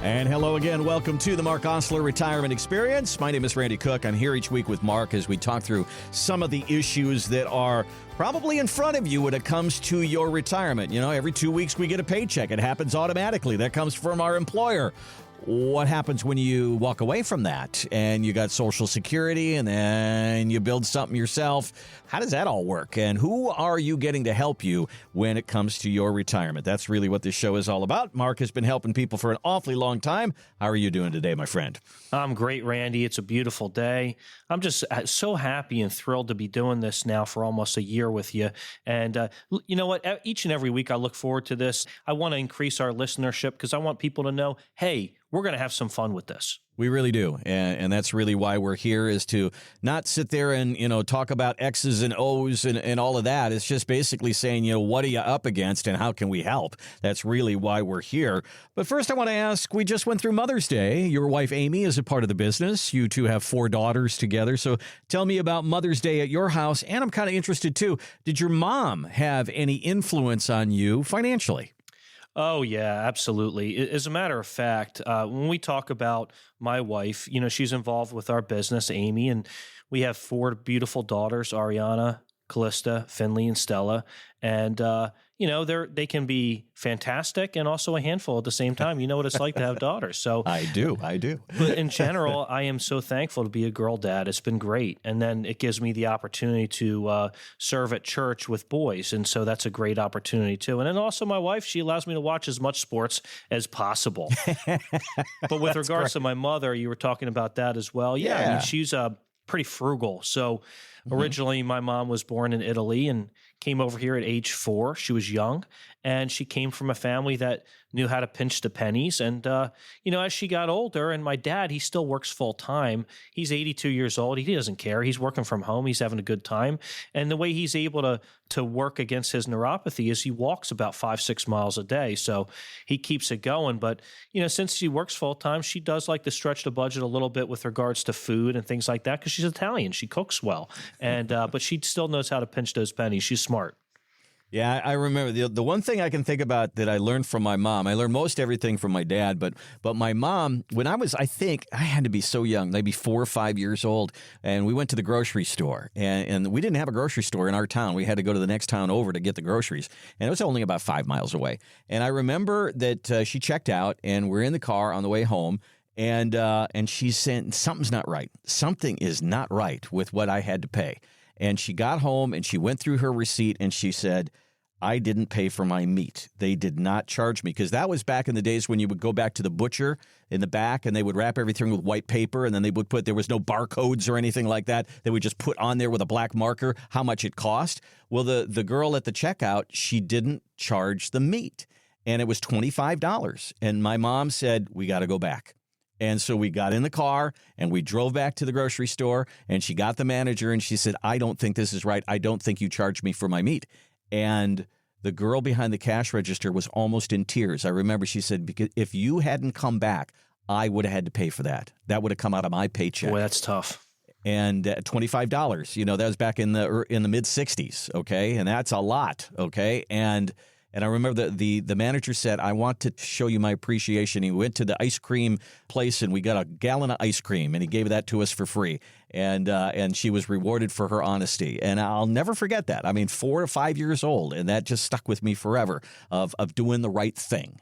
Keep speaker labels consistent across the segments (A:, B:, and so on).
A: And hello again. Welcome to the Mark Osler Retirement Experience. My name is Randy Cook. I'm here each week with Mark as we talk through some of the issues that are probably in front of you when it comes to your retirement. You know, every 2 weeks we get a paycheck. It happens automatically. That comes from our employer. What happens when you walk away from that and you got Social Security and then you build something yourself? How does that all work? And who are you getting to help you when it comes to your retirement? That's really what this show is all about. Mark has been helping people for an awfully long time. How are you doing today, my friend?
B: I'm great, Randy. It's a beautiful day. I'm just so happy and thrilled to be doing this now for almost a year with you. And you know what? Each and every week I look forward to this. I want to increase our listenership because I want people to know, hey, we're going to have some fun with this.
A: We really do. And that's really why we're here, is to not sit there and, talk about X's and O's and all of that. It's just basically saying, what are you up against and how can we help? That's really why we're here. But first I want to ask, we just went through Mother's Day. Your wife, Amy, is a part of the business. You two have 4 daughters together. So tell me about Mother's Day at your house. And I'm kind of interested too. Did your mom have any influence on you financially?
B: Oh, yeah, absolutely. As a matter of fact, when we talk about my wife, she's involved with our business, Amy, and we have 4 beautiful daughters, Ariana, Callista, Finley, and Stella. And, they can be fantastic and also a handful at the same time. You know what it's like to have daughters. So
A: I do.
B: But in general, I am so thankful to be a girl dad. It's been great. And then it gives me the opportunity to serve at church with boys. And so that's a great opportunity too. And then also my wife, she allows me to watch as much sports as possible. But with regards to my mother, you were talking about that as well. Yeah. I mean, she's pretty frugal. So originally my mom was born in Italy and came over here at age 4. She was young, and she came from a family that knew how to pinch the pennies. And, as she got older, and my dad, he still works full time. He's 82 years old. He doesn't care. He's working from home. He's having a good time. And the way he's able to work against his neuropathy is he walks about 5-6 miles a day. So he keeps it going. But, since she works full time, she does like to stretch the budget a little bit with regards to food and things like that because she's Italian. She cooks well. And but she still knows how to pinch those pennies. She's smart.
A: Yeah, I remember the one thing I can think about that I learned from my mom. I learned most everything from my dad, but my mom, when I think I had to be so young, maybe 4 or 5 years old, and we went to the grocery store, and we didn't have a grocery store in our town. We had to go to the next town over to get the groceries, and it was only about 5 miles away. And I remember that she checked out, and we're in the car on the way home, and she's saying, something's not right. Something is not right with what I had to pay. And she got home and she went through her receipt and she said, I didn't pay for my meat. They did not charge me, because that was back in the days when you would go back to the butcher in the back and they would wrap everything with white paper, and then they would there was no barcodes or anything like that. They would just put on there with a black marker how much it cost. Well, the girl at the checkout, she didn't charge the meat, and it was $25. And my mom said, we got to go back. And so we got in the car and we drove back to the grocery store, and she got the manager and she said, I don't think this is right. I don't think you charged me for my meat. And the girl behind the cash register was almost in tears. I remember she said, because if you hadn't come back, I would have had to pay for that. That would have come out of my paycheck.
B: Boy, that's tough.
A: And $25, that was back in the mid 60s. Okay. And that's a lot. Okay. And I remember the manager said, I want to show you my appreciation. He went to the ice cream place and we got a gallon of ice cream, and he gave that to us for free. And she was rewarded for her honesty. And I'll never forget that. I mean, 4 or 5 years old. And that just stuck with me forever of doing the right thing,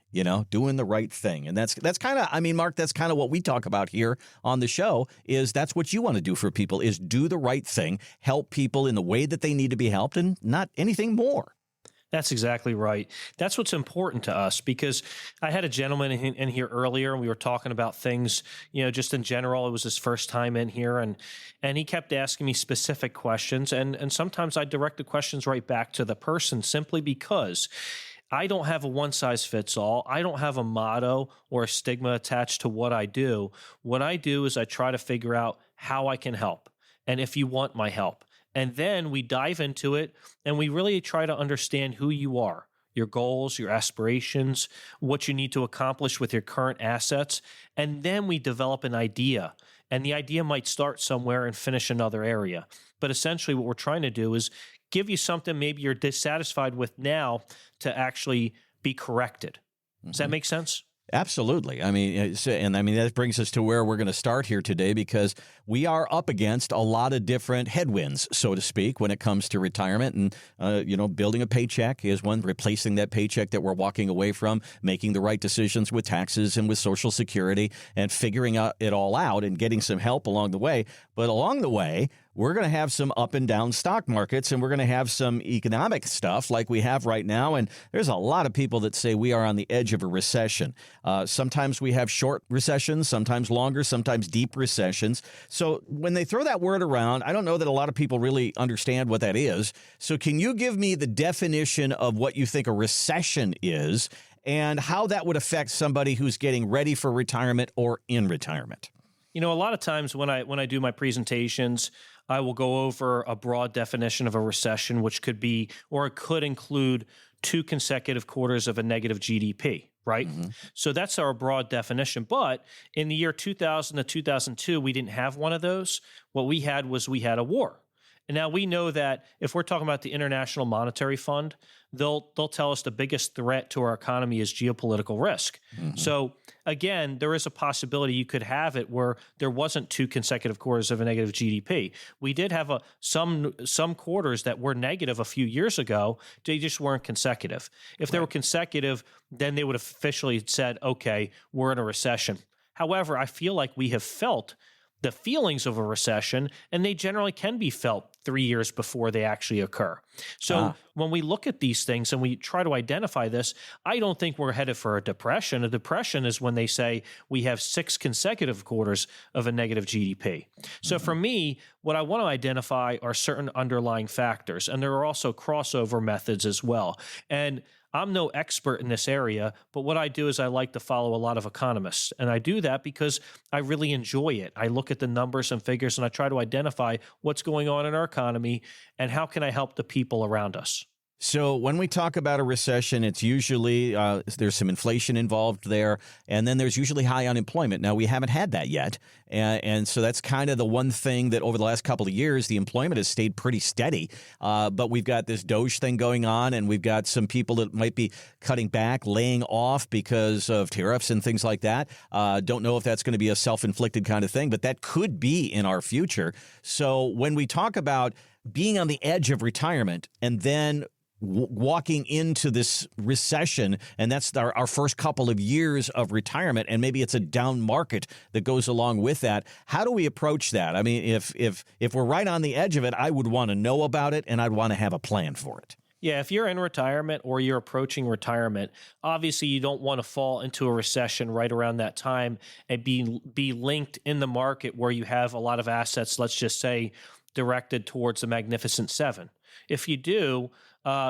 A: doing the right thing. And that's kind of, Mark, that's kind of what we talk about here on the show, is that's what you want to do for people, is do the right thing, help people in the way that they need to be helped, and not anything more.
B: That's exactly right. That's what's important to us, because I had a gentleman in here earlier, and we were talking about things, just in general. It was his first time in here, and he kept asking me specific questions, and sometimes I direct the questions right back to the person, simply because I don't have a one-size-fits-all. I don't have a motto or a stigma attached to what I do. What I do is I try to figure out how I can help, and if you want my help. And then we dive into it, and we really try to understand who you are, your goals, your aspirations, what you need to accomplish with your current assets. And then we develop an idea. And the idea might start somewhere and finish another area. But essentially what we're trying to do is give you something maybe you're dissatisfied with now to actually be corrected. Does that make sense?
A: Absolutely. I mean, that brings us to where we're going to start here today, because we are up against a lot of different headwinds, so to speak, when it comes to retirement. And, building a paycheck is one, replacing that paycheck that we're walking away from, making the right decisions with taxes and with Social Security, and figuring it all out and getting some help along the way. But along the way, we're going to have some up and down stock markets, and we're going to have some economic stuff like we have right now. And there's a lot of people that say we are on the edge of a recession. Sometimes we have short recessions, sometimes longer, sometimes deep recessions. So when they throw that word around, I don't know that a lot of people really understand what that is. So can you give me the definition of what you think a recession is and how that would affect somebody who's getting ready for retirement or in retirement?
B: A lot of times when I do my presentations, I will go over a broad definition of a recession, which could be, or it could include 2 consecutive quarters of a negative GDP, right? Mm-hmm. So that's our broad definition. But in the year 2000 to 2002, we didn't have one of those. What we had a war. And now we know that if we're talking about the International Monetary Fund, they'll tell us the biggest threat to our economy is geopolitical risk. Mm-hmm. So again, there is a possibility you could have it where there wasn't 2 consecutive quarters of a negative GDP. We did have some quarters that were negative a few years ago. They just weren't consecutive. If they were consecutive, then they would have officially said, okay, we're in a recession. However, I feel like we have felt the feelings of a recession, and they generally can be felt 3 years before they actually occur. So when we look at these things and we try to identify this, I don't think we're headed for a depression. A depression is when they say we have 6 consecutive quarters of a negative GDP. So for me, what I want to identify are certain underlying factors, and there are also crossover methods as well. And I'm no expert in this area, but what I do is I like to follow a lot of economists. And I do that because I really enjoy it. I look at the numbers and figures and I try to identify what's going on in our economy and how can I help the people around us.
A: So when we talk about a recession, it's usually there's some inflation involved there, and then there's usually high unemployment. Now, we haven't had that yet, and so that's kind of the one thing that over the last couple of years, the employment has stayed pretty steady. But we've got this Doge thing going on, and we've got some people that might be cutting back, laying off because of tariffs and things like that. Don't know if that's going to be a self-inflicted kind of thing, but that could be in our future. So when we talk about being on the edge of retirement and then walking into this recession, and that's our first couple of years of retirement, and maybe it's a down market that goes along with that. How do we approach that? I mean, if we're right on the edge of it, I would want to know about it, and I'd want to have a plan for it.
B: Yeah, if you're in retirement or you're approaching retirement, obviously you don't want to fall into a recession right around that time and be linked in the market where you have a lot of assets, let's just say, directed towards the Magnificent Seven. If you do,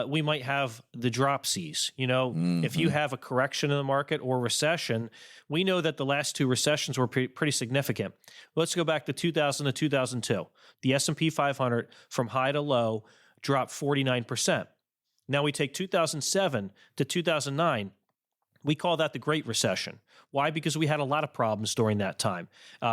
B: we might have the dropsies. If you have a correction in the market or recession, we know that the last 2 recessions were pretty significant. Let's go back to 2000 to 2002. The S&P 500 from high to low dropped 49%. Now we take 2007 to 2009. We call that the Great Recession. Why? Because we had a lot of problems during that time.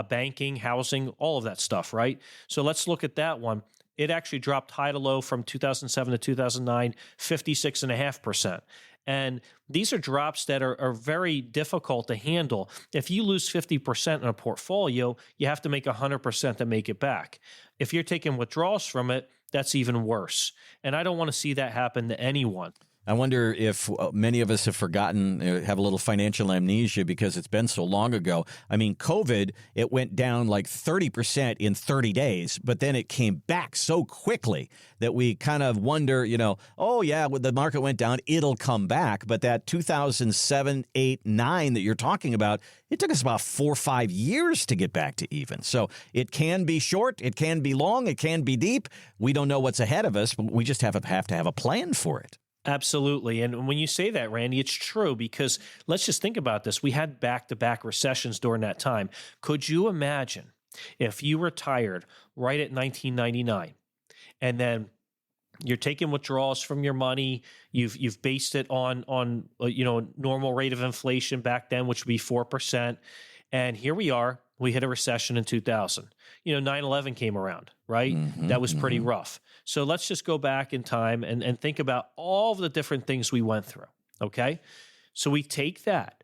B: Banking, housing, all of that stuff, right? So let's look at that one. It actually dropped high to low from 2007 to 2009, 56.5%. And these are drops that are very difficult to handle. If you lose 50% in a portfolio, you have to make 100% to make it back. If you're taking withdrawals from it, that's even worse. And I don't want to see that happen to anyone.
A: I wonder if many of us have forgotten, have a little financial amnesia because it's been so long ago. I mean, COVID, it went down like 30% in 30 days, but then it came back so quickly that we kind of wonder, oh, yeah, when the market went down, it'll come back. But that 2007, 8, 9 that you're talking about, it took us about 4 or 5 years to get back to even. So it can be short, it can be long, it can be deep. We don't know what's ahead of us, but we just have to have a plan for it.
B: Absolutely. And when you say that, Randy, it's true because let's just think about this. We had back-to-back recessions during that time. Could you imagine if you retired right at 1999 and then you're taking withdrawals from your money, you've based it on normal rate of inflation back then, which would be 4%, and here we are, we hit a recession in 2000. 9/11 came around, right? Mm-hmm, that was pretty rough. So let's just go back in time and think about all of the different things we went through, okay? So we take that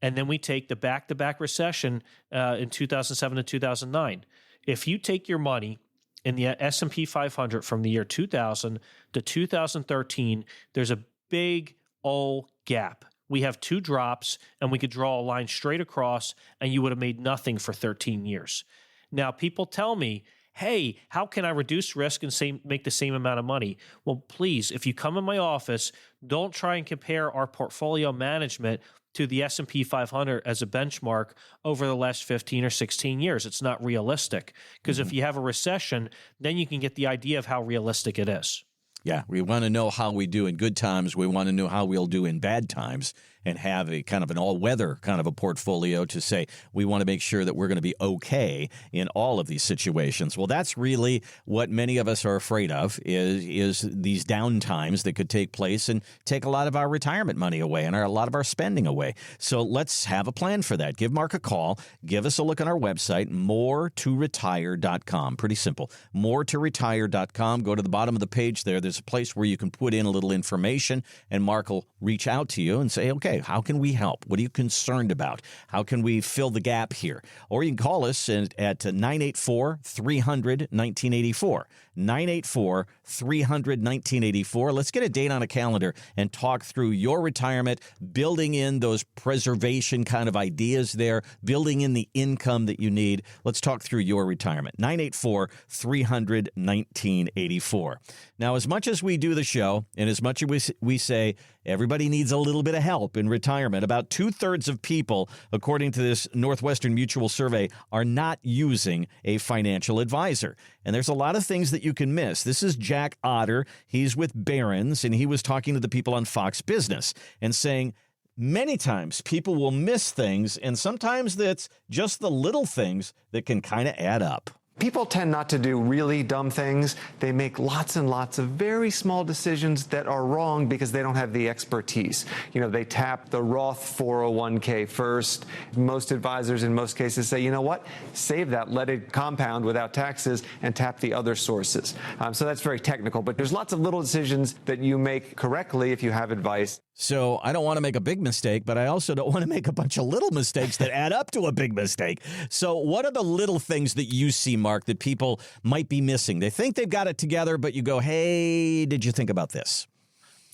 B: and then we take the back-to-back recession in 2007 to 2009. If you take your money in the S&P 500 from the year 2000 to 2013, there's a big old gap. We have two drops, and we could draw a line straight across, and you would have made nothing for 13 years. Now, people tell me, hey, how can I reduce risk and make the same amount of money? Well, please, if you come in my office, don't try and compare our portfolio management to the S&P 500 as a benchmark over the last 15 or 16 years. It's not realistic, because if you have a recession, then you can get the idea of how realistic it is.
A: Yeah, we want to know how we do in good times. We want to know how we'll do in bad times, and have a kind of an all-weather kind of a portfolio to say we want to make sure that we're going to be okay in all of these situations. Well, that's really what many of us are afraid of is these down times that could take place and take a lot of our retirement money away and a lot of our spending away. So let's have a plan for that. Give Mark a call. Give us a look on our website, moretoretire.com. Pretty simple. moretoretire.com. Go to the bottom of the page there. There's a place where you can put in a little information, and Mark will reach out to you and say, okay, how can we help? What are you concerned about? How can we fill the gap here? Or you can call us at 984-300-1984. 984-300-1984. Let's get a date on a calendar and talk through your retirement, building in those preservation kind of ideas there, building in the income that you need. Let's talk through your retirement. 984-300-1984. Now, as much as we do the show and as much as we say everybody needs a little bit of help in retirement, about 2/3 of people, according to this Northwestern Mutual survey, are not using a financial advisor. And there's a lot of things that you can miss. This is Jack Otter. He's with Barron's, and he was talking to the people on Fox Business and saying many times people will miss things, and sometimes that's just the little things that can kind of add up.
C: People tend not to do really dumb things. They make lots and lots of very small decisions that are wrong because they don't have the expertise. You know, they tap the Roth 401k first. Most advisors in most cases say, you know what, save that, let it compound without taxes, and tap the other sources. So that's very technical, but there's lots of little decisions that you make correctly if you have advice.
A: So I don't want to make a big mistake, but I also don't want to make a bunch of little mistakes that add up to a big mistake. So what are the little things that you see, Mark, that people might be missing? They think they've got it together, but you go, hey, did you think about this?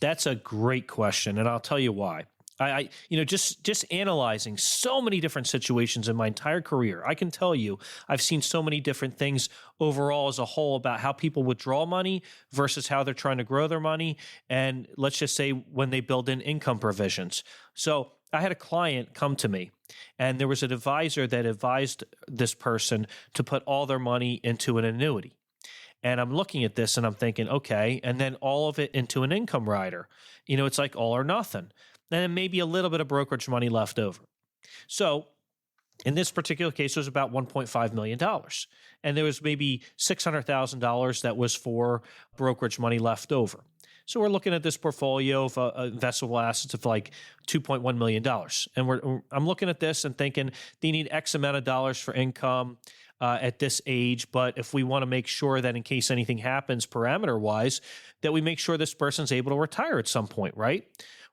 B: That's a great question, and I'll tell you why. I just analyzing so many different situations in my entire career, I can tell you I've seen so many different things overall as a whole about how people withdraw money versus how they're trying to grow their money. And let's just say when they build in income provisions. So I had a client come to me, and there was an advisor that advised this person to put all their money into an annuity. And I'm looking at this and I'm thinking, okay, and then all of it into an income rider. You know, it's like all or nothing. And then maybe a little bit of brokerage money left over. So in this particular case, it was about $1.5 million. And there was maybe $600,000 that was for brokerage money left over. So we're looking at this portfolio of investable assets of like $2.1 million. And I'm looking at this and thinking they need X amount of dollars for income at this age. But if we want to make sure that in case anything happens parameter-wise, that we make sure this person's able to retire at some point, right?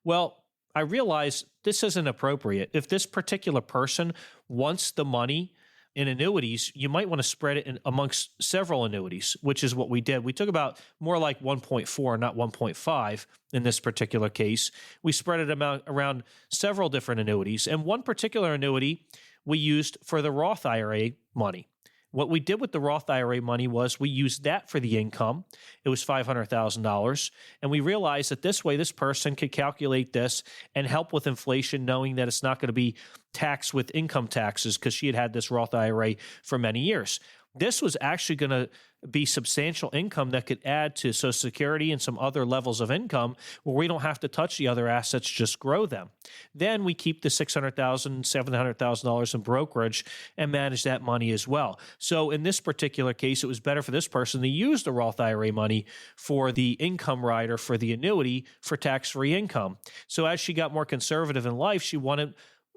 B: Well, I realize this isn't appropriate. If this particular person wants the money in annuities, you might want to spread it amongst several annuities, which is what we did. We took about more like 1.4, not 1.5 in this particular case. We spread it around several different annuities. And one particular annuity we used for the Roth IRA money. What we did with the Roth IRA money was we used that for the income. It was $500,000. And we realized that this way, this person could calculate this and help with inflation, knowing that it's not going to be taxed with income taxes because she had had this Roth IRA for many years. This was actually going to be substantial income that could add to Social Security and some other levels of income where we don't have to touch the other assets, just grow them. Then we keep the $600,000, $700,000 in brokerage and manage that money as well. So in this particular case, it was better for this person to use the Roth IRA money for the income rider for the annuity for tax-free income. So as she got more conservative in life, she wanted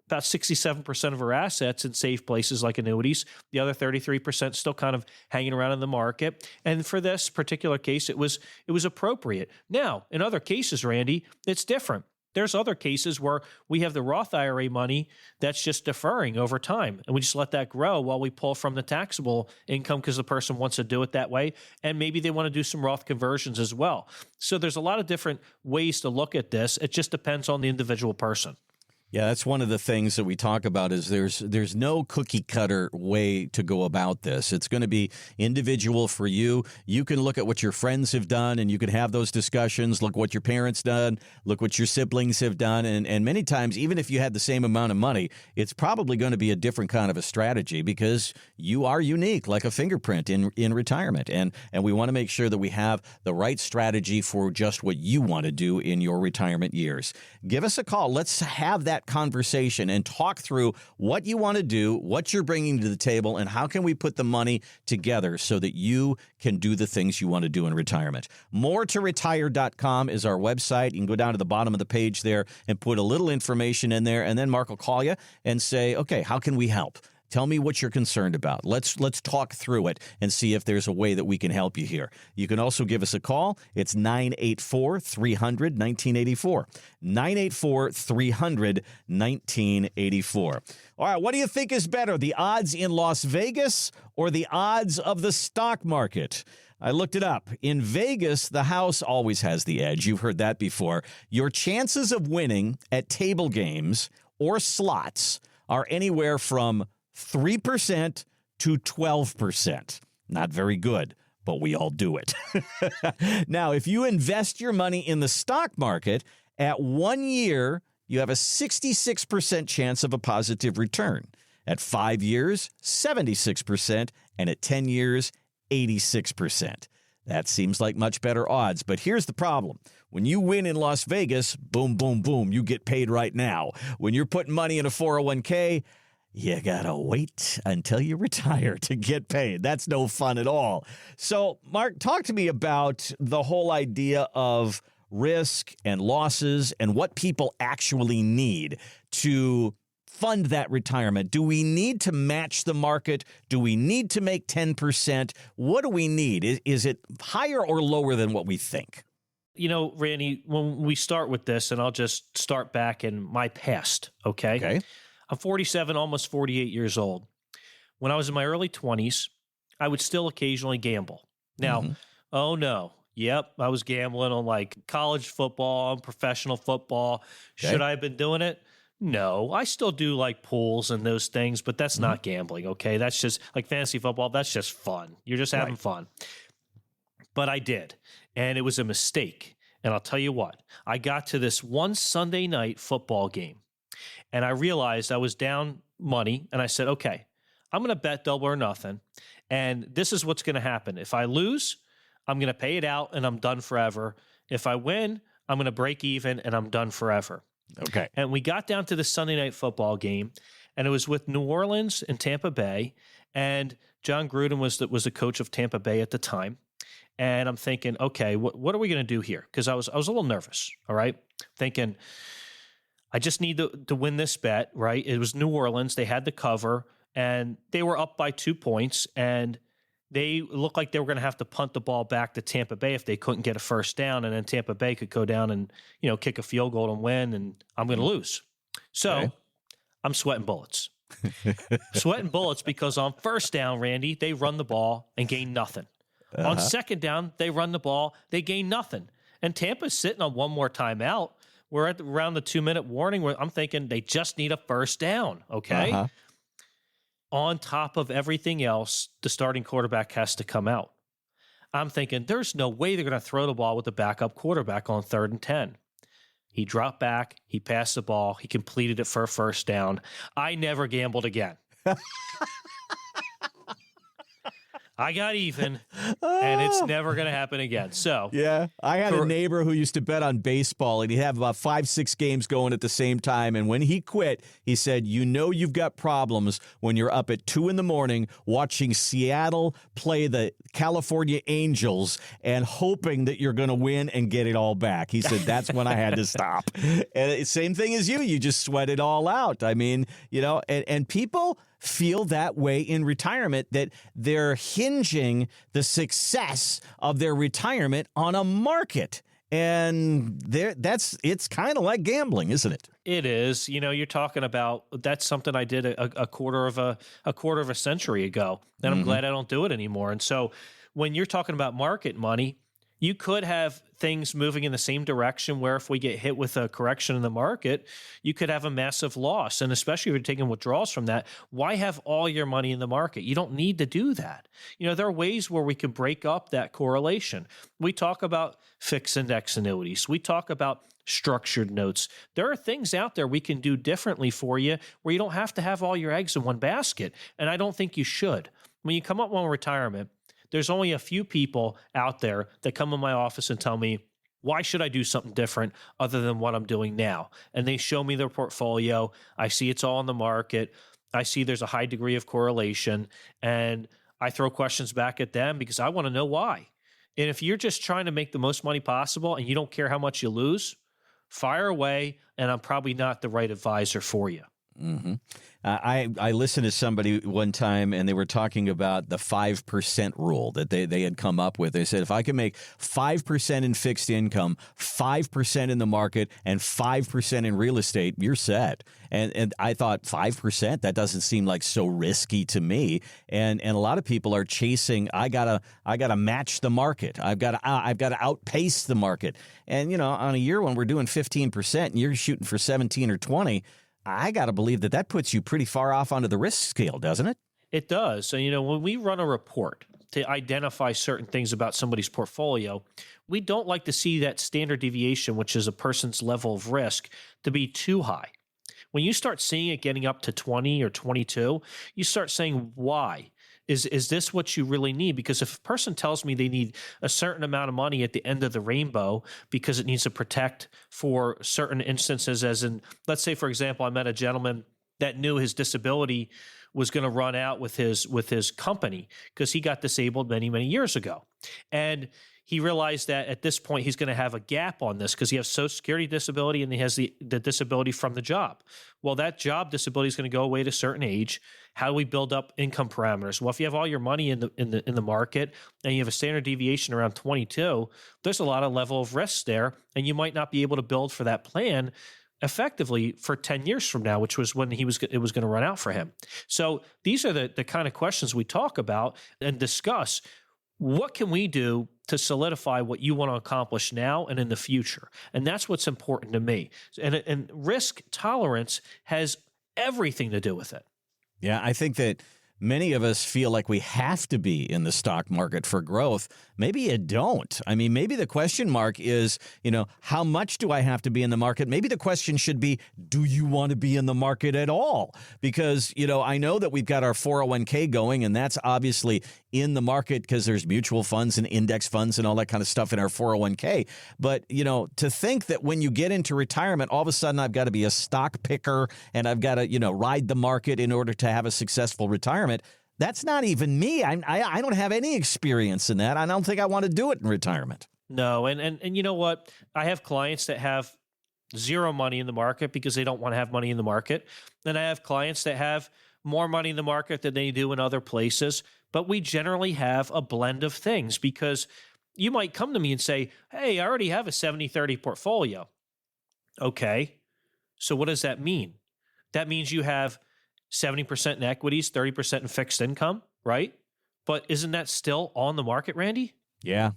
B: about 67% of her assets in safe places like annuities. The other 33% still kind of hanging around in the market. And for this particular case, it was appropriate. Now, in other cases, Randy, it's different. There's other cases where we have the Roth IRA money that's just deferring over time, and we just let that grow while we pull from the taxable income because the person wants to do it that way, and maybe they want to do some Roth conversions as well. So there's a lot of different ways to look at this. It just depends on the individual person.
A: Yeah, that's one of the things that we talk about is there's no cookie cutter way to go about this. It's going to be individual for you. You can look at what your friends have done and you can have those discussions. Look what your parents done. Look what your siblings have done. And many times, even if you had the same amount of money, it's probably going to be a different kind of a strategy because you are unique, like a fingerprint in retirement. And we want to make sure that we have the right strategy for just what you want to do in your retirement years. Give us a call. Let's have that conversation and talk through what you want to do, what you're bringing to the table, and how can we put the money together so that you can do the things you want to do in retirement. MoreToRetire.com is our website. You can go down to the bottom of the page there and put a little information in there, and then Mark will call you and say, okay, how can we help? Tell me what you're concerned about. Let's talk through it and see if there's a way that we can help you here. You can also give us a call. It's 984-300-1984. 984-300-1984. All right, what do you think is better, the odds in Las Vegas or the odds of the stock market? I looked it up. In Vegas, the house always has the edge. You've heard that before. Your chances of winning at table games or slots are anywhere from 3% to 12%. Not very good, but we all do it. Now, if you invest your money in the stock market, at 1 year, you have a 66% chance of a positive return. At 5 years, 76%, and at 10 years, 86%. That seems like much better odds, but here's the problem. When you win in Las Vegas, boom, boom, boom, you get paid right now. When you're putting money in a 401k, you gotta wait until you retire to get paid. That's no fun at all. So, Mark, talk to me about the whole idea of risk and losses and what people actually need to fund that retirement. Do we need to match the market? Do we need to make 10%? What do we need? Is it higher or lower than what we think?
B: You know, Randy, when we start with this, and I'll just start back in my past, okay?
A: Okay.
B: I'm 47, almost 48 years old. When I was in my early 20s, I would still occasionally gamble. Now, oh no, yep, I was gambling on like college football and professional football.
A: Okay.
B: Should I have been doing it? No, I still do like pools and those things, but that's not gambling, okay? That's just like fantasy football. That's just fun. You're just having fun. But I did, and it was a mistake. And I'll tell you what, I got to this one Sunday night football game, and I realized I was down money, and I said, okay, I'm going to bet double or nothing, and this is what's going to happen. If I lose, I'm going to pay it out, and I'm done forever. If I win, I'm going to break even, and I'm done forever.
A: Okay.
B: And we got down to the Sunday night football game, and it was with New Orleans and Tampa Bay, and John Gruden was the coach of Tampa Bay at the time. And I'm thinking, okay, what are we going to do here? Because I was a little nervous, all right? Thinking, I just need to win this bet, right? It was New Orleans. They had the cover, and they were up by 2 points, and they looked like they were going to have to punt the ball back to Tampa Bay if they couldn't get a first down, and then Tampa Bay could go down and, you know, kick a field goal and win, and I'm going to lose. So I'm sweating bullets. Sweating bullets because on first down, Randy, they run the ball and gain nothing. On second down, they run the ball, they gain nothing. And Tampa's sitting on one more timeout. We're at around the 2-minute warning where I'm thinking they just need a first down, okay? On top of everything else, the starting quarterback has to come out. I'm thinking there's no way they're going to throw the ball with the backup quarterback on 3rd and 10. He dropped back, he passed the ball, he completed it for a first down. I never gambled again. I got even, and it's never going to happen again. So
A: yeah, I had a neighbor who used to bet on baseball, and he'd have about 5-6 games going at the same time. And when he quit, he said, "You know, you've got problems when you're up at 2 a.m. watching Seattle play the California Angels and hoping that you're going to win and get it all back." He said, "That's when I had to stop." And same thing as you just sweat it all out. I mean, you know, and people feel that way in retirement, that they're hinging the success of their retirement on a market. And it's kind of like gambling, isn't it?
B: It is. You're talking about that's something I did a quarter of a century ago, and I'm glad I don't do it anymore. And so when you're talking about market money, you could have things moving in the same direction where if we get hit with a correction in the market, you could have a massive loss. And especially if you're taking withdrawals from that, why have all your money in the market? You don't need to do that. There are ways where we can break up that correlation. We talk about fixed index annuities. We talk about structured notes. There are things out there we can do differently for you where you don't have to have all your eggs in one basket. And I don't think you should. When you come up on retirement, there's only a few people out there that come in my office and tell me, why should I do something different other than what I'm doing now? And they show me their portfolio. I see it's all in the market. I see there's a high degree of correlation. And I throw questions back at them because I want to know why. And if you're just trying to make the most money possible and you don't care how much you lose, fire away, and I'm probably not the right advisor for you.
A: Mm-hmm. I listened to somebody one time, and they were talking about the 5% rule that they had come up with. They said, if I can make 5% in fixed income, 5% in the market, and 5% in real estate, you're set. And I thought 5%, that doesn't seem like so risky to me. And a lot of people are chasing, I gotta match the market. I've got to outpace the market. And on a year when we're doing 15% and you're shooting for 17 or 20, I got to believe that puts you pretty far off onto the risk scale, doesn't it?
B: It does. So, when we run a report to identify certain things about somebody's portfolio, we don't like to see that standard deviation, which is a person's level of risk, to be too high. When you start seeing it getting up to 20 or 22, you start saying, why? Is this what you really need? Because if a person tells me they need a certain amount of money at the end of the rainbow because it needs to protect for certain instances, as in, let's say, for example, I met a gentleman that knew his disability was going to run out with his company because he got disabled many, many years ago. And he realized that at this point he's going to have a gap on this because he has Social Security disability and he has the disability from the job. Well, that job disability is going to go away at a certain age. How do we build up income parameters? Well, if you have all your money in the market and you have a standard deviation around 22, there's a lot of level of risk there, and you might not be able to build for that plan effectively for 10 years from now, which was when it was going to run out for him. So these are the kind of questions we talk about and discuss. What can we do to solidify what you want to accomplish now and in the future? And that's what's important to me. And risk tolerance has everything to do with it.
A: Yeah, I think that many of us feel like we have to be in the stock market for growth. Maybe you don't. I mean, maybe the question mark is, how much do I have to be in the market? Maybe the question should be, do you want to be in the market at all? Because, I know that we've got our 401k going, and that's obviously in the market because there's mutual funds and index funds and all that kind of stuff in our 401k. But, to think that when you get into retirement, all of a sudden I've got to be a stock picker and I've got to, ride the market in order to have a successful retirement. That's not even me. I don't have any experience in that. I don't think I want to do it in retirement.
B: No, and you know what? I have clients that have zero money in the market because they don't want to have money in the market. And I have clients that have more money in the market than they do in other places. But we generally have a blend of things because you might come to me and say, hey, I already have a 70-30 portfolio. Okay, so what does that mean? That means you have 70% in equities, 30% in fixed income, right? But isn't that still on the market, Randy?
A: Yeah,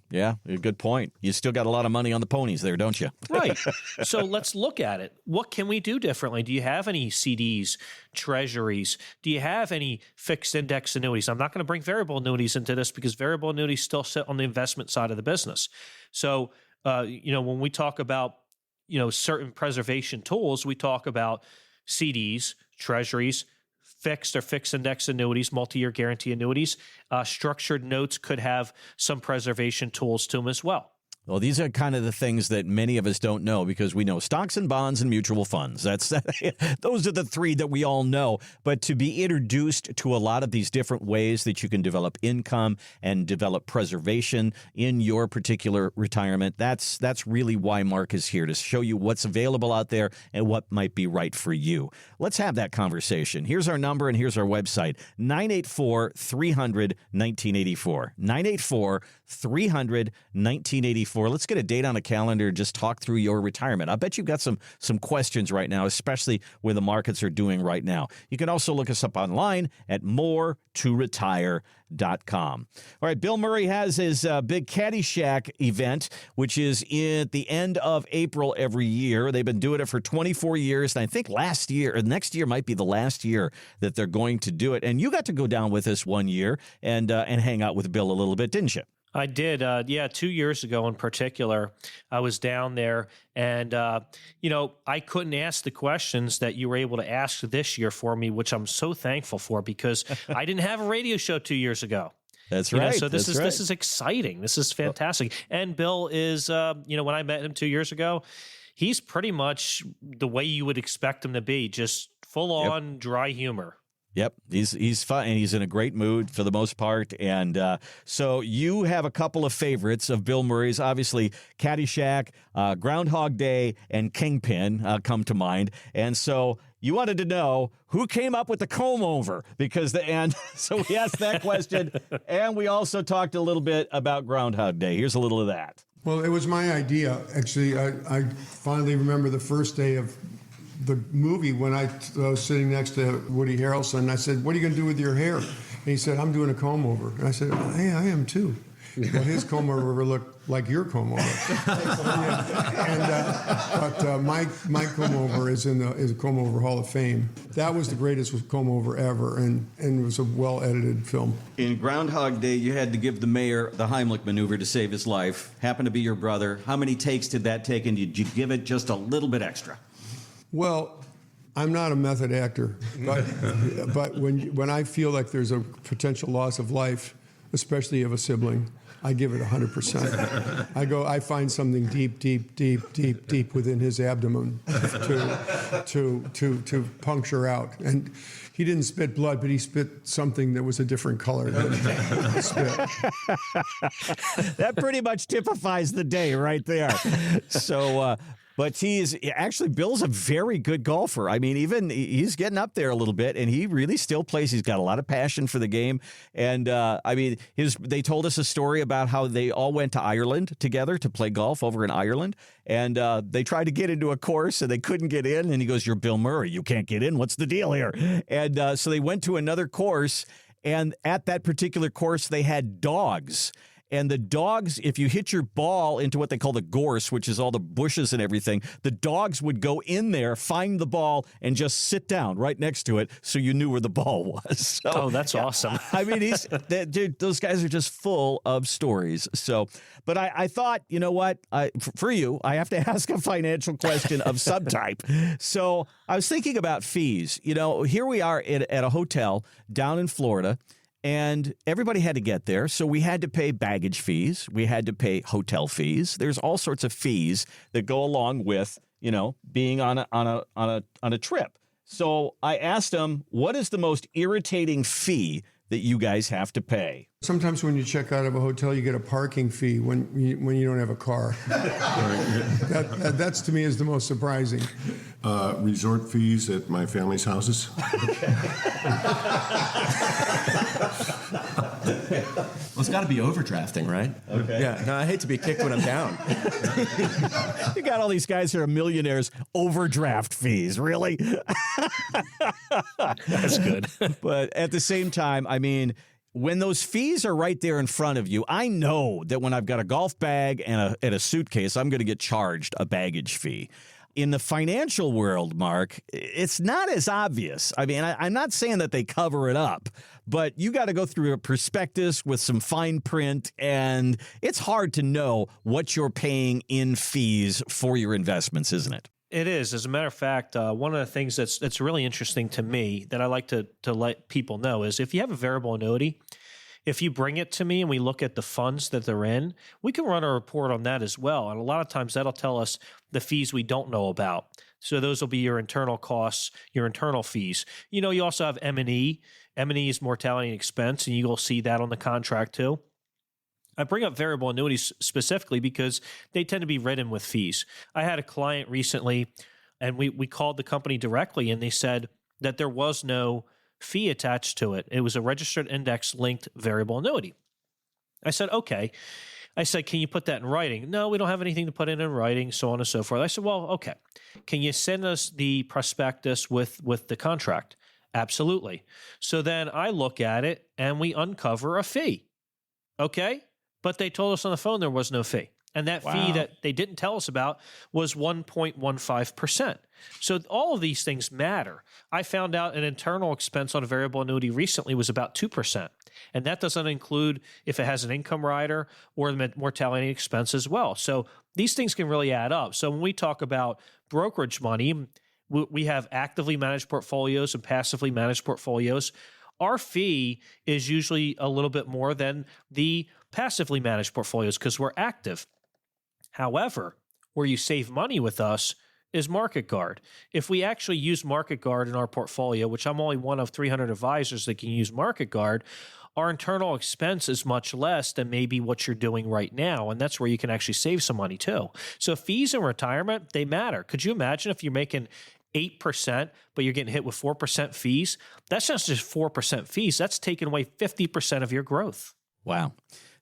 A: good point. You still got a lot of money on the ponies there, don't you?
B: Right. So let's look at it. What can we do differently? Do you have any CDs, treasuries? Do you have any fixed index annuities? I'm not going to bring variable annuities into this because variable annuities still sit on the investment side of the business. So, when we talk about, certain preservation tools, we talk about CDs, treasuries, fixed or fixed index annuities, multi-year guarantee annuities. Structured notes could have some preservation tools to them as well.
A: Well, these are kind of the things that many of us don't know because we know stocks and bonds and mutual funds. Those are the three that we all know. But to be introduced to a lot of these different ways that you can develop income and develop preservation in your particular retirement, that's really why Mark is here, to show you what's available out there and what might be right for you. Let's have that conversation. Here's our number and here's our website, 984-300-1984. 984-300-1984. for. Let's get a date on a calendar and just talk through your retirement. I bet you've got some questions right now, especially where the markets are doing right now. You can also look us up online at moretoretire.com. All right, Bill Murray has his big Caddyshack event, which is at the end of April every year. They've been doing it for 24 years, and I think next year might be the last year that they're going to do it. And you got to go down with us one year and hang out with Bill a little bit, didn't you?
B: I did. 2 years ago in particular, I was down there and, I couldn't ask the questions that you were able to ask this year for me, which I'm so thankful for because I didn't have a radio show 2 years ago.
A: That's right.
B: So this is exciting. This is fantastic. And Bill is, when I met him 2 years ago, he's pretty much the way you would expect him to be, just full on dry humor.
A: Yep, he's fun, and he's in a great mood for the most part. And so you have a couple of favorites of Bill Murray's. Obviously, Caddyshack, Groundhog Day, and Kingpin come to mind. And so you wanted to know who came up with the comb-over, so we asked that question, and we also talked a little bit about Groundhog Day. Here's a little of that.
D: Well, it was my idea, actually. I finally remember the first day of the movie when I was sitting next to Woody Harrelson, and I said, "What are you going to do with your hair?" And he said, "I'm doing a comb over." And I said, "Hey, I am too." Well, his comb over looked like your comb over. But my comb over is in the Comb Over Hall of Fame. That was the greatest comb over ever, and it was a well-edited film.
A: In Groundhog Day, you had to give the mayor the Heimlich maneuver to save his life. Happened to be your brother. How many takes did that take, and did you give it just a little bit extra?
D: Well, I'm not a method actor, but when I feel like there's a potential loss of life, especially of a sibling, I give it 100%. I find something deep within his abdomen to puncture out. And he didn't spit blood, but he spit something that was a different color than spit.
A: That pretty much typifies the day right there. So, but Bill's a very good golfer. I mean, even he's getting up there a little bit, and he really still plays. He's got a lot of passion for the game. And, they told us a story about how they all went to Ireland together to play golf over in Ireland. And they tried to get into a course, and they couldn't get in. And he goes, "You're Bill Murray. You can't get in. What's the deal here?" And so they went to another course, and at that particular course, they had dogs. And the dogs, if you hit your ball into what they call the gorse, which is all the bushes and everything, the dogs would go in there, find the ball, and just sit down right next to it so you knew where the ball was. So,
B: that's awesome.
A: I mean, those guys are just full of stories. So, but I thought, you know what? For you, I have to ask a financial question of some type. So I was thinking about fees. Here we are at a hotel down in Florida. And everybody had to get there, so we had to pay baggage fees. We had to pay hotel fees. There's all sorts of fees that go along with, being on a trip. So I asked him, what is the most irritating fee that you guys have to pay?
D: Sometimes when you check out of a hotel, you get a parking fee when you don't have a car. That's to me is the most surprising.
E: Resort fees at my family's houses.
F: Well, it's got to be overdrafting, right?
A: Okay.
F: Yeah. No, I hate to be kicked when I'm down.
A: You got all these guys who are millionaires, overdraft fees, really?
B: That's good.
A: But at the same time, I mean, when those fees are right there in front of you, I know that when I've got a golf bag and a suitcase, I'm going to get charged a baggage fee. In the financial world, Mark, it's not as obvious. I mean, I'm not saying that they cover it up, but you got to go through a prospectus with some fine print, and it's hard to know what you're paying in fees for your investments, isn't it?
B: It is. As a matter of fact, one of the things that's really interesting to me that I like to let people know is if you have a variable annuity, if you bring it to me and we look at the funds that they're in, we can run a report on that as well. And a lot of times that'll tell us the fees we don't know about. So those will be your internal costs, your internal fees. You also have M&E. M&E is mortality and expense, and you will see that on the contract too. I bring up variable annuities specifically because they tend to be written with fees. I had a client recently, and we called the company directly, and they said that there was no fee attached to it. It was a registered index-linked variable annuity. I said, okay. I said, can you put that in writing? No, we don't have anything to put in writing, so on and so forth. I said, well, okay. Can you send us the prospectus with the contract? Absolutely. So then I look at it and we uncover a fee. Okay? But they told us on the phone there was no fee. And that fee that they didn't tell us about was 1.15%. So all of these things matter. I found out an internal expense on a variable annuity recently was about 2%. And that doesn't include if it has an income rider or the mortality expense as well. So these things can really add up. So when we talk about brokerage money, we have actively managed portfolios and passively managed portfolios. Our fee is usually a little bit more than the passively managed portfolios because we're active. However, where you save money with us is Market Guard. If we actually use Market Guard in our portfolio, which I'm only one of 300 advisors that can use Market Guard, our internal expense is much less than maybe what you're doing right now. And that's where you can actually save some money too. So fees in retirement, they matter. Could you imagine if you're making 8%, but you're getting hit with 4% fees? That's not just 4% fees. That's taking away 50% of your growth.
A: Wow.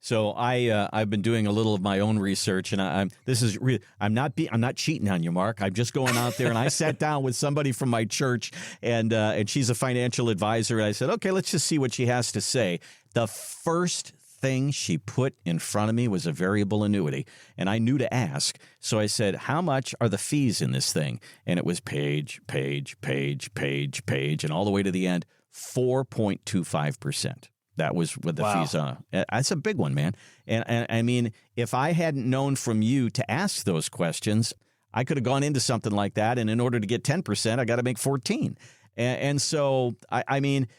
A: So I've been doing a little of my own research, and I'm not cheating on you, Mark. I'm just going out there, and I sat down with somebody from my church, and she's a financial advisor. And I said, okay, let's just see what she has to say. The first thing she put in front of me was a variable annuity, and I knew to ask. So I said, how much are the fees in this thing? And it was page, and all the way to the end, 4.25%. That was what the fees are. That's a big one, man. And I mean, if I hadn't known from you to ask those questions, I could have gone into something like that. And in order to get 10%, I got to make 14. And so, I mean,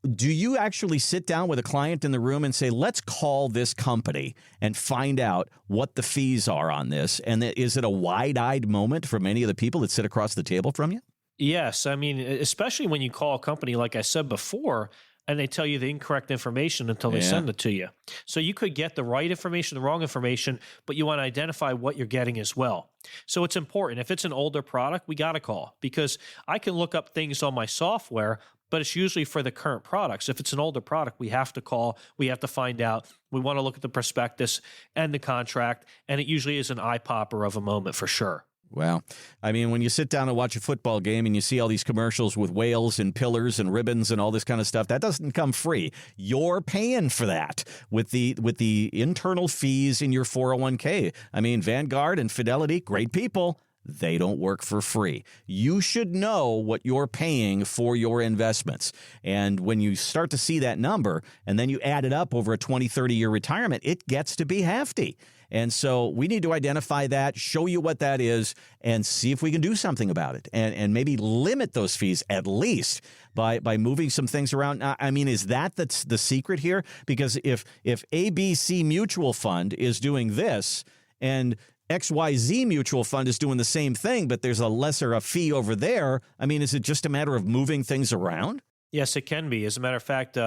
A: do you actually sit down with a client in the room and say, let's call this company and find out what the fees are on this? And is it a wide-eyed moment for many of the people that sit across the table from you?
B: Yes. I mean, especially when you call a company, like I said before, and they tell you the incorrect information until they send it to you. So you could get the right information, the wrong information, but you want to identify what you're getting as well. So it's important. If it's an older product, we got to call, because I can look up things on my software, but it's usually for the current products. If it's an older product, we have to call. We have to find out. We want to look at the prospectus and the contract, and it usually is an eye-popper of a moment for sure.
A: Well, I mean, when you sit down and watch a football game and you see all these commercials with whales and pillars and ribbons and all this kind of stuff, that doesn't come free. You're paying for that with the internal fees in your 401k. I mean, Vanguard and Fidelity, great people. They don't work for free. You should know what you're paying for your investments. And when you start to see that number and then you add it up over a 20, 30-year retirement, it gets to be hefty. And so we need to identify that, show you what that is, and see if we can do something about it, and maybe limit those fees at least by moving some things around. I mean, is that the secret here? Because if ABC Mutual Fund is doing this and XYZ Mutual Fund is doing the same thing, but there's a fee over there, I mean, is it just a matter of moving things around?
B: Yes, it can be. As a matter of fact,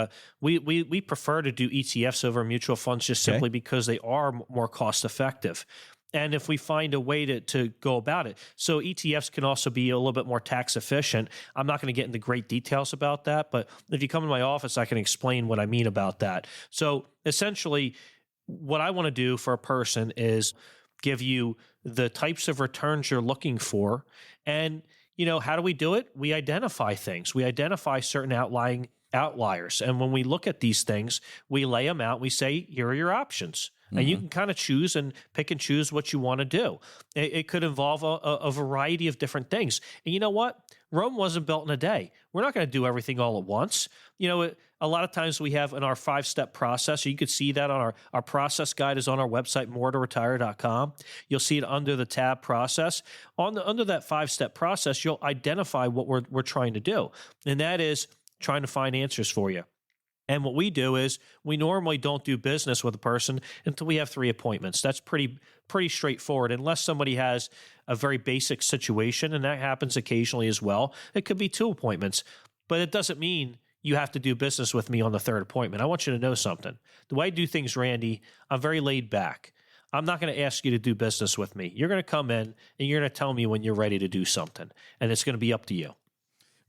B: we prefer to do ETFs over mutual funds just simply because they are more cost effective. And if we find a way to go about it. So ETFs can also be a little bit more tax efficient. I'm not going to get into great details about that, but if you come to my office, I can explain what I mean about that. So essentially, what I want to do for a person is give you the types of returns you're looking for. And how do we do it? We identify things. We identify certain outliers. And when we look at these things, we lay them out. We say, here are your options. And you can kind of choose and pick and choose what you want to do. It could involve a variety of different things. And you know what? Rome wasn't built in a day. We're not going to do everything all at once. A lot of times we have in our 5-step process, you could see that on our process guide is on our website, moretoretire.com. You'll see it under the tab process. Under that 5-step process, you'll identify what we're trying to do. And that is trying to find answers for you. And what we do is we normally don't do business with a person until we have 3 appointments. That's pretty straightforward, unless somebody has a very basic situation, and that happens occasionally as well. It could be 2 appointments, but it doesn't mean you have to do business with me on the 3rd appointment. I want you to know something. The way I do things, Randy, I'm very laid back. I'm not going to ask you to do business with me. You're going to come in and you're going to tell me when you're ready to do something, and it's going to be up to you.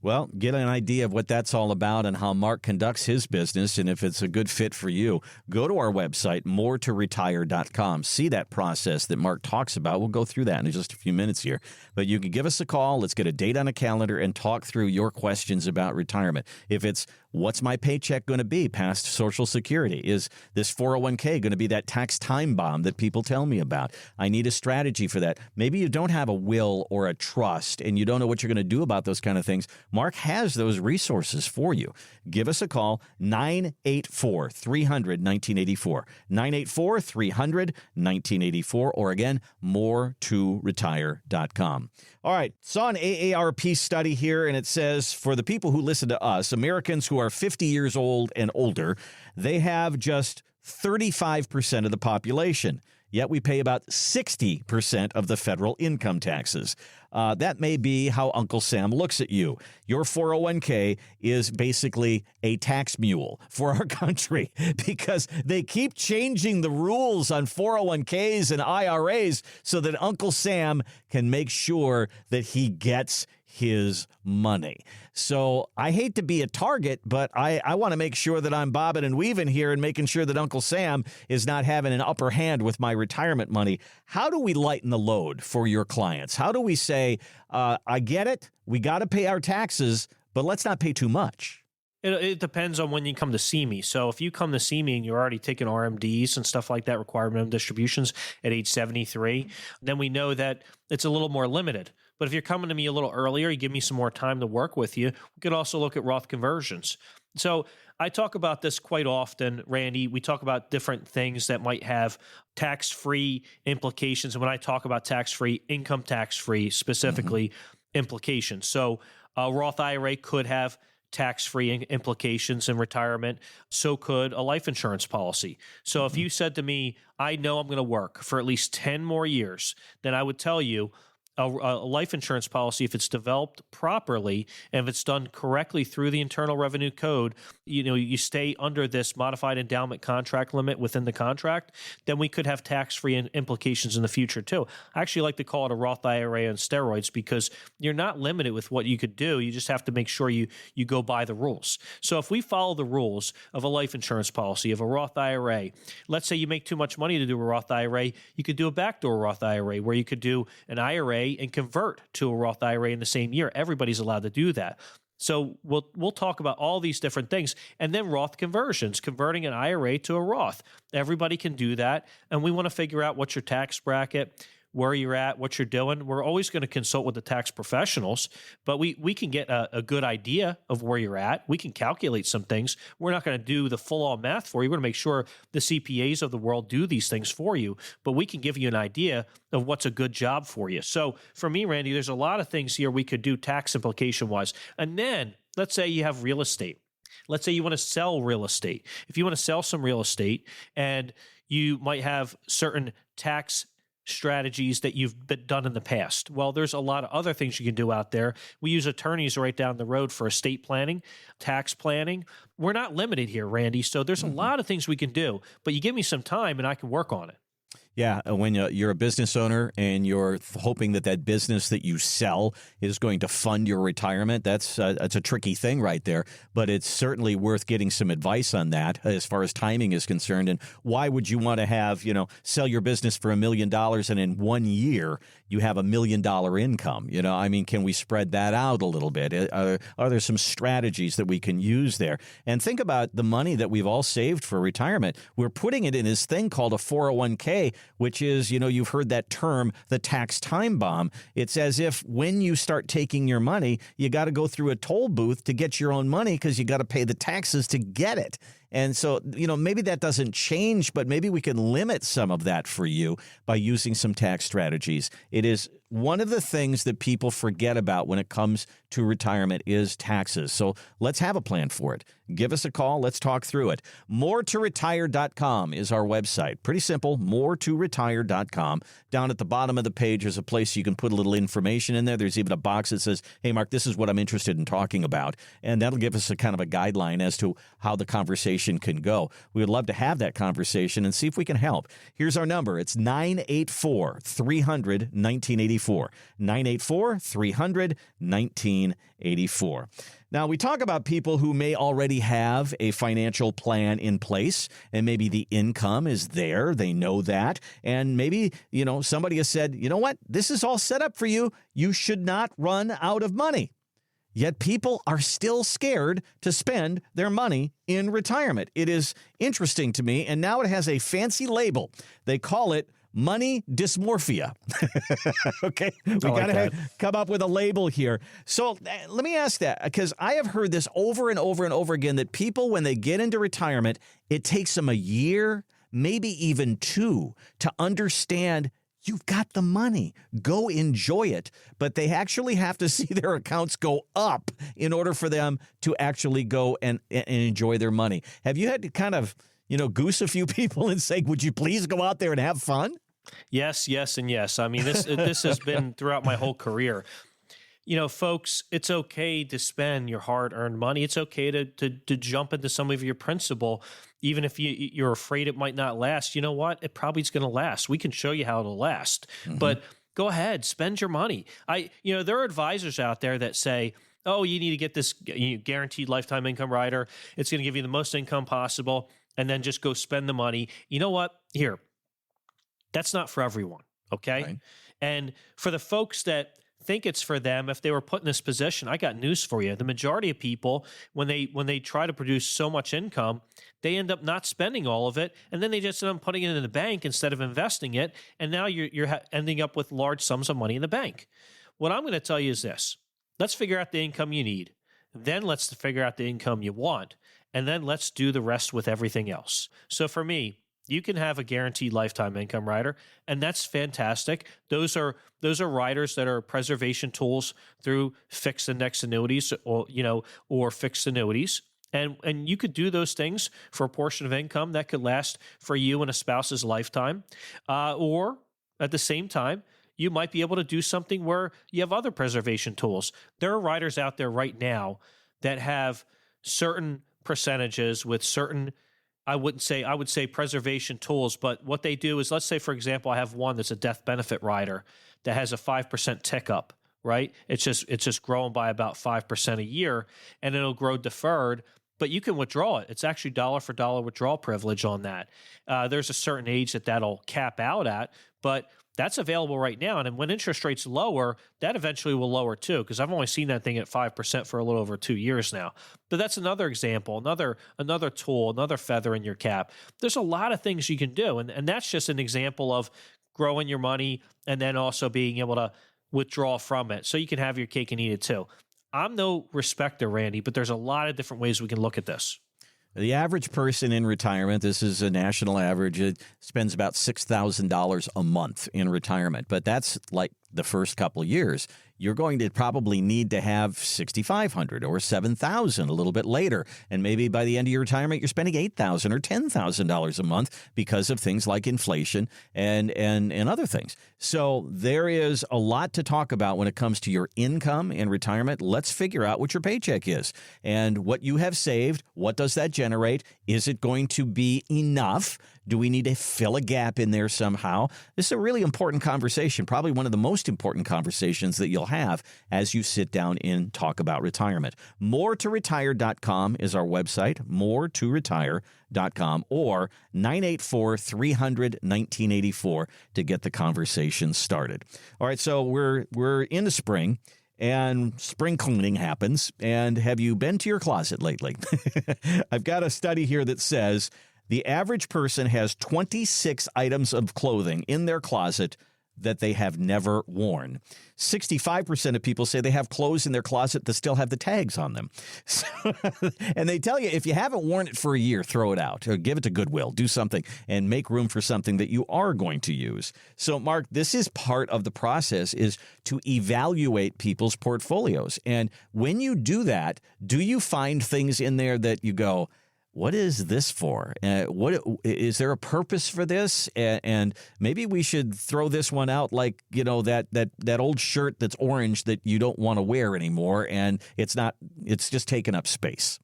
A: Well, get an idea of what that's all about and how Mark conducts his business, and if it's a good fit for you, go to our website, moretoretire.com. See that process that Mark talks about. We'll go through that in just a few minutes here. But you can give us a call. Let's get a date on a calendar and talk through your questions about retirement. If it's, what's my paycheck going to be past Social Security? Is this 401k going to be that tax time bomb that people tell me about? I need a strategy for that. Maybe you don't have a will or a trust and you don't know what you're going to do about those kind of things. Mark has those resources for you. Give us a call, 984-300-1984, 984-300-1984, or again, moretoretire.com. All right, saw an AARP study here, and it says for the people who listen to us, Americans who are 50 years old and older, they have just 35% of the population. Yet we pay about 60% of the federal income taxes. That may be how Uncle Sam looks at you. Your 401k is basically a tax mule for our country because they keep changing the rules on 401ks and IRAs so that Uncle Sam can make sure that he gets his money. So I hate to be a target, but I want to make sure that I'm bobbing and weaving here and making sure that Uncle Sam is not having an upper hand with my retirement money. How do we lighten the load for your clients? How do we say, I get it, we got to pay our taxes, but let's not pay too much?
B: It depends on when you come to see me. So if you come to see me and you're already taking RMDs and stuff like that, required minimum distributions at age 73, then we know that it's a little more limited. But if you're coming to me a little earlier, you give me some more time to work with you, we could also look at Roth conversions. So I talk about this quite often, Randy. We talk about different things that might have tax-free implications. And when I talk about tax-free, income tax-free specifically implications. So a Roth IRA could have tax-free implications in retirement. So could a life insurance policy. So if you said to me, I know I'm going to work for at least 10 more years, then I would tell you a life insurance policy, if it's developed properly and if it's done correctly through the Internal Revenue Code, you stay under this modified endowment contract limit within the contract, then we could have tax-free implications in the future too. I actually like to call it a Roth IRA on steroids because you're not limited with what you could do. You just have to make sure you go by the rules. So if we follow the rules of a life insurance policy, of a Roth IRA, let's say you make too much money to do a Roth IRA, you could do a backdoor Roth IRA where you could do an IRA and convert to a Roth IRA in the same year. Everybody's allowed to do that. So we'll talk about all these different things. And then Roth conversions, converting an IRA to a Roth. Everybody can do that. And we want to figure out what's your tax bracket, where you're at, what you're doing. We're always going to consult with the tax professionals, but we can get a good idea of where you're at. We can calculate some things. We're not going to do the full-on math for you. We're going to make sure the CPAs of the world do these things for you, but we can give you an idea of what's a good job for you. So for me, Randy, there's a lot of things here we could do tax implication-wise. And then let's say you have real estate. Let's say you want to sell real estate. If you want to sell some real estate and you might have certain tax strategies that you've been done in the past. Well, there's a lot of other things you can do out there. We use attorneys right down the road for estate planning, tax planning. We're not limited here, Randy. So there's a lot of things we can do, but you give me some time and I can work on it.
A: Yeah, when you're a business owner and you're hoping that business that you sell is going to fund your retirement, that's a tricky thing right there. But it's certainly worth getting some advice on that as far as timing is concerned. And why would you want to have, sell your business for $1 million and in 1 year you have $1 million income? Can we spread that out a little bit? Are there some strategies that we can use there? And think about the money that we've all saved for retirement. We're putting it in this thing called a 401k, which is, you've heard that term, the tax time bomb. It's as if when you start taking your money, you got to go through a toll booth to get your own money because you got to pay the taxes to get it. And so, maybe that doesn't change, but maybe we can limit some of that for you by using some tax strategies. It is one of the things that people forget about when it comes to retirement is taxes. So let's have a plan for it. Give us a call. Let's talk through it. moretoretire.com is our website. Pretty simple, moretoretire.com. Down at the bottom of the page, there's a place you can put a little information in there. There's even a box that says, hey, Mark, this is what I'm interested in talking about. And that'll give us a kind of a guideline as to how the conversation conversation can go. We would love to have that conversation and see if we can help. Here's our number. It's 984-300-1984. 984-300-1984. Now, we talk about people who may already have a financial plan in place, and maybe the income is there. They know that. And maybe, somebody has said, you know what? This is all set up for you. You should not run out of money. Yet people are still scared to spend their money in retirement. It is interesting to me, and now it has a fancy label. They call it money dysmorphia. Okay, we got to come up with a label here. So let me ask that, because I have heard this over and over and over again, that people, when they get into retirement, it takes them a year, maybe even 2, to understand you've got the money. Go enjoy it. But they actually have to see their accounts go up in order for them to actually go and enjoy their money. Have you had to kind of goose a few people and say, would you please go out there and have fun?
B: Yes, and yes. I mean, this has been throughout my whole career. Folks, it's okay to spend your hard-earned money. It's okay to jump into some of your principal, even if you're afraid it might not last. You know what? It probably is going to last. We can show you how it'll last. Mm-hmm. But go ahead, spend your money. There are advisors out there that say, oh, you need to get this guaranteed lifetime income rider. It's going to give you the most income possible, and then just go spend the money. You know what? Here, that's not for everyone, okay? Right. And for the folks that think it's for them, if they were put in this position, I got news for you. The majority of people, when they try to produce so much income, they end up not spending all of it, and then they just end up putting it in the bank instead of investing it, and now you're ending up with large sums of money in the bank. What I'm going to tell you is this. Let's figure out the income you need. Then let's figure out the income you want, and then let's do the rest with everything else. So for me, you can have a guaranteed lifetime income rider, and that's fantastic. Those are riders that are preservation tools through fixed index annuities or fixed annuities. And you could do those things for a portion of income that could last for you and a spouse's lifetime. Or at the same time, you might be able to do something where you have other preservation tools. There are riders out there right now that have certain percentages with certain, I would say preservation tools, but what they do is, let's say, for example, I have one that's a death benefit rider that has a 5% tick up, right? It's just growing by about 5% a year, and it'll grow deferred, but you can withdraw it. It's actually dollar for dollar withdrawal privilege on that. There's a certain age that'll cap out at, but that's available right now. And when interest rates lower, that eventually will lower too, because I've only seen that thing at 5% for a little over 2 years now. But that's another example, another tool, another feather in your cap. There's a lot of things you can do. And that's just an example of growing your money and then also being able to withdraw from it so you can have your cake and eat it too. I'm no respecter, Randy, but there's a lot of different ways we can look at this.
A: The average person in retirement, this is a national average, it spends about $6,000 a month in retirement. But that's like the first couple of years. You're going to probably need to have $6,500 or $7,000 a little bit later. And maybe by the end of your retirement, you're spending $8,000 or $10,000 a month because of things like inflation and other things. So there is a lot to talk about when it comes to your income in retirement. Let's figure out what your paycheck is and what you have saved. What does that generate? Is it going to be enough? Do we need to fill a gap in there somehow? This is a really important conversation, probably one of the most important conversations that you'll have as you sit down and talk about retirement. MoreToRetire.com is our website, MoreToRetire.com, or 984-300-1984 to get the conversation started. All right, so we're into spring. And spring cleaning happens. And have you been to your closet lately? I've got a study here that says the average person has 26 items of clothing in their closet that they have never worn. 65% of people say they have clothes in their closet that still have the tags on them. So, and they tell you, if you haven't worn it for a year, throw it out or give it to Goodwill, do something and make room for something that you are going to use. So, Mark, this is part of the process, is to evaluate people's portfolios. And when you do that, do you find things in there that you go, what is this for? What is there a purpose for this? And maybe we should throw this one out, like, you know, that old shirt that's orange that you don't want to wear anymore, and it's just taking up space.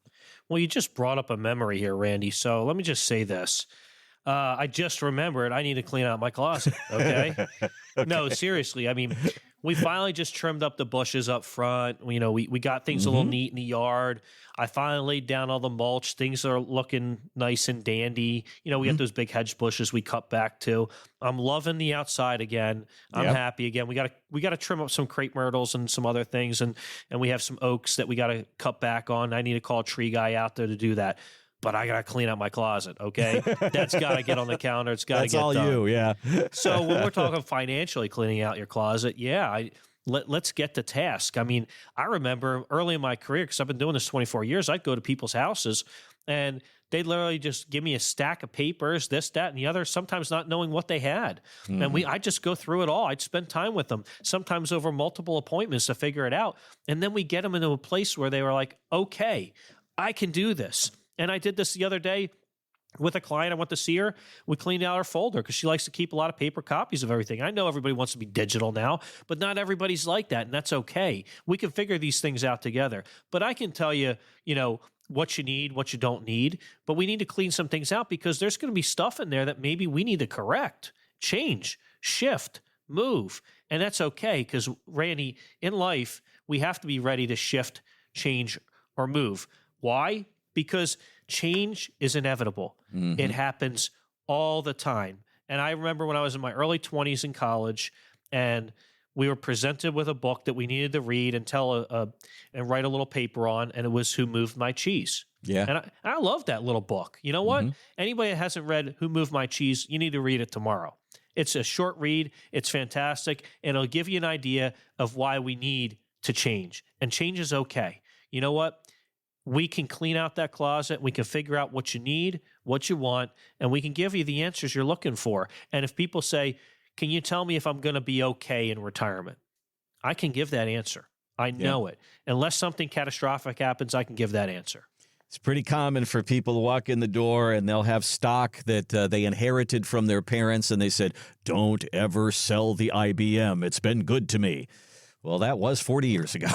B: Well, you just brought up a memory here, Randy. So let me just say this. I just remembered I need to clean out my closet. Okay? No, seriously. I mean, we finally just trimmed up the bushes up front. We got things a little neat in the yard. I finally laid down all the mulch. Things are looking nice and dandy. We got those big hedge bushes we cut back too. I'm loving the outside again. I'm happy again. We got to trim up some crepe myrtles and some other things, and we have some oaks that we got to cut back on. I need to call a tree guy out there to do that. But I got to clean out my closet, okay? That's got to get on the counter. It's got to get done.
A: That's all you, yeah.
B: So when we're talking financially cleaning out your closet, let's get to task. I mean, I remember early in my career, because I've been doing this 24 years, I'd go to people's houses, and they'd literally just give me a stack of papers, this, that, and the other, sometimes not knowing what they had. And I'd just go through it all. I'd spend time with them, sometimes over multiple appointments to figure it out. And then we get them into a place where they were like, okay, I can do this. And I did this the other day with a client. I went to see her. We cleaned out her folder because she likes to keep a lot of paper copies of everything. I know everybody wants to be digital now, but not everybody's like that, and that's okay. We can figure these things out together. But I can tell you, what you need, what you don't need, but we need to clean some things out because there's going to be stuff in there that maybe we need to correct, change, shift, move. And that's okay because, Randy, in life, we have to be ready to shift, change, or move. Why? Because change is inevitable. It happens all the time. And I remember when I was in my early 20s in college, and we were presented with a book that we needed to read and and write a little paper on, and it was Who Moved My Cheese.
A: Yeah.
B: And I love that little book. You know what? Anybody that hasn't read Who Moved My Cheese, you need to read it tomorrow. It's a short read. It's fantastic. And it'll give you an idea of why we need to change. And change is okay. You know what? We can clean out that closet. We can figure out what you need, what you want, and we can give you the answers you're looking for. And if people say, can you tell me if I'm going to be okay in retirement? I can give that answer. I know it. Unless something catastrophic happens, I can give that answer.
A: It's pretty common for people to walk in the door and they'll have stock that they inherited from their parents, and they said, don't ever sell the IBM. It's been good to me. Well, that was 40 years ago.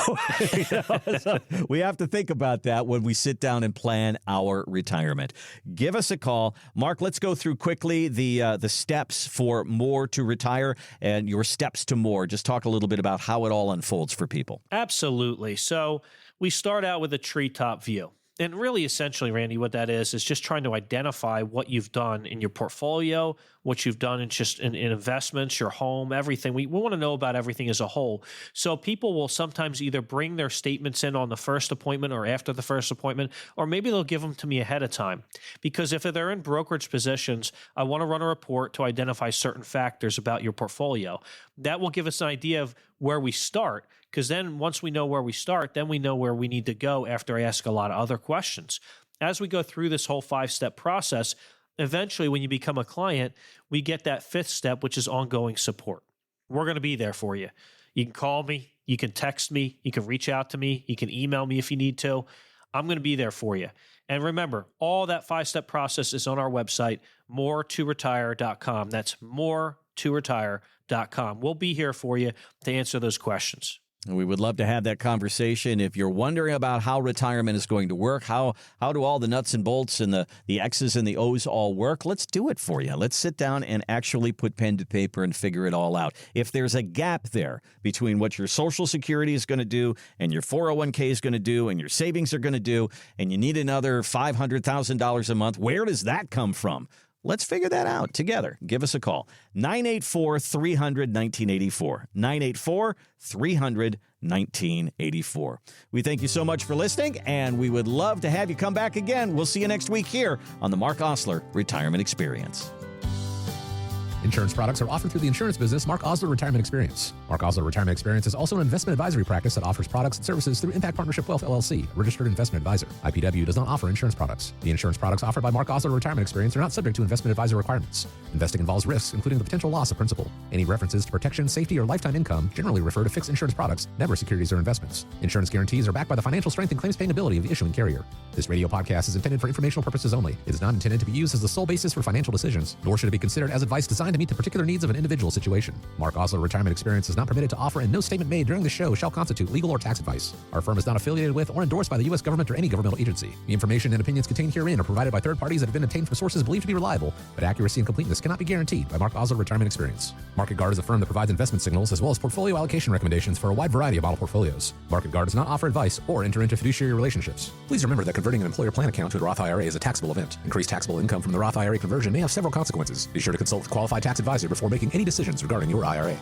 A: So we have to think about that when we sit down and plan our retirement. Give us a call. Mark, let's go through quickly the steps for more to retire and your steps to more. Just talk a little bit about how it all unfolds for people.
B: Absolutely. So we start out with a treetop view. And really, essentially, Randy, what that is just trying to identify what you've done in your portfolio, what you've done in investments, your home, everything. We want to know about everything as a whole. So people will sometimes either bring their statements in on the first appointment or after the first appointment, or maybe they'll give them to me ahead of time. Because if they're in brokerage positions, I want to run a report to identify certain factors about your portfolio. That will give us an idea of where we start, because then once we know where we start, then we know where we need to go after I ask a lot of other questions. As we go through this whole 5-step process, eventually when you become a client, we get that 5th step, which is ongoing support. We're going to be there for you. You can call me, you can text me, you can reach out to me, you can email me if you need to. I'm going to be there for you. And remember, all that 5-step process is on our website, moretoretire.com. That's moretoretire.com. We'll be here for you to answer those questions.
A: We would love to have that conversation. If you're wondering about how retirement is going to work, how do all the nuts and bolts and the X's and the O's all work, let's do it for you. Let's sit down and actually put pen to paper and figure it all out. If there's a gap there between what your Social Security is going to do and your 401k is going to do and your savings are going to do, and you need another $500,000 a month, where does that come from? Let's figure that out together. Give us a call. 984-300-1984. 984-300-1984. We thank you so much for listening, and we would love to have you come back again. We'll see you next week here on the Mark Osler Retirement Experience.
G: Insurance products are offered through the insurance business Mark Osler Retirement Experience. Mark Osler Retirement Experience is also an investment advisory practice that offers products and services through Impact Partnership Wealth LLC, a registered investment advisor. IPW does not offer insurance products. The insurance products offered by Mark Osler Retirement Experience are not subject to investment advisor requirements. Investing involves risks, including the potential loss of principal. Any references to protection, safety, or lifetime income generally refer to fixed insurance products, never securities or investments. Insurance guarantees are backed by the financial strength and claims paying ability of the issuing carrier. This radio podcast is intended for informational purposes only. It is not intended to be used as the sole basis for financial decisions, nor should it be considered as advice designed designed to meet the particular needs of an individual situation. Mark Osler Retirement Experience is not permitted to offer, and no statement made during the show shall constitute legal or tax advice. Our firm is not affiliated with or endorsed by the U.S. government or any governmental agency. The information and opinions contained herein are provided by third parties that have been obtained from sources believed to be reliable, but accuracy and completeness cannot be guaranteed by Mark Osler Retirement Experience. Market Guard is a firm that provides investment signals as well as portfolio allocation recommendations for a wide variety of model portfolios. Market Guard does not offer advice or enter into fiduciary relationships. Please remember that converting an employer plan account to a Roth IRA is a taxable event. Increased taxable income from the Roth IRA conversion may have several consequences. Be sure to consult with a qualified tax advisor before making any decisions regarding your IRA.